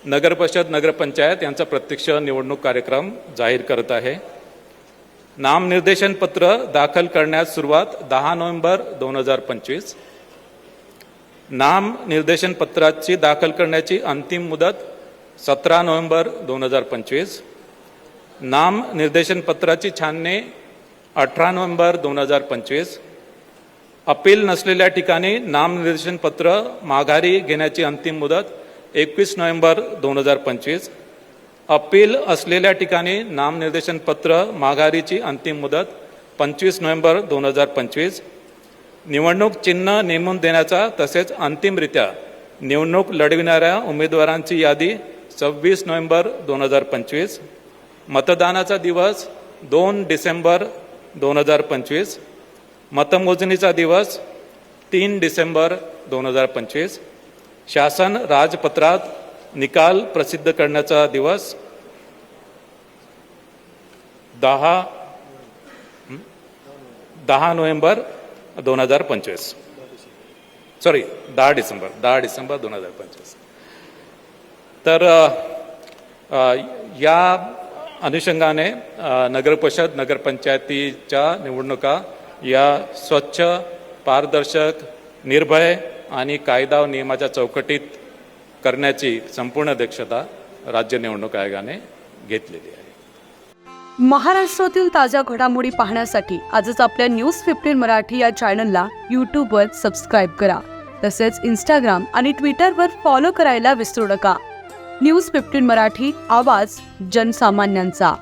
नगरपरिषद नगरपंचायत यांचा प्रत्यक्ष निवडणूक कार्यक्रम जाहीर करत आहे। नामनिर्देशन पत्र दाखल करण्यास सुरुवात 10 नोव्हेंबर 2025। नामनिर्देशन पत्राची दाखल करण्याची अंतिम मुदत 17 नोव्हेंबर 2025। नामनिर्देशन पत्राची छाननी 18 नोव्हेंबर 2025। अपील नसलेल्या ठिकाणी नामनिर्देशन पत्र माघारी घेण्याची अंतिम मुदत 21 नोव्हेंबर 2025। अपील असलेल्या ठिकाणी नामनिर्देशन पत्र माघारीची अंतिम मुदत 25 नोव्हेंबर 2025। निवडणूक चिन्ह नेमून देण्याचा तसेच अंतिमरित्या निवडणूक लढविणाऱ्या उमेदवारांची यादी 26 नोव्हेंबर 2025। मतदानाचा दिवस 2 डिसेंबर 2025। मतमोजणीचा दिवस 3 डिसेंबर 2025। शासन राजपत्रात निकाल प्रसिद्ध करण्याचा दिवस 10 नोव्हेंबर 2025। 10 डिसेंबर 2025। तर या अनुषंगाने नगरपरिषद नगरपंचायतीच्या निवडणुका या स्वच्छ, पारदर्शक, निर्भय आणि कायदा व नियमाच्या चौकटीत करण्याची संपूर्ण दक्षता राज्य निवडणूक आयोगाने घेतलेली आहे। महाराष्ट्रातील ताज्या घडामोडी पाहण्यासाठी आजच आपल्या न्यूज 15 मराठी या चॅनलला यूट्यूबवर सबस्क्राईब करा। तसेच इंस्टाग्राम आणि ट्विटरवर फॉलो करायला विसरू नका। न्यूज 15 मराठी, आवाज जनसामान्यांचा।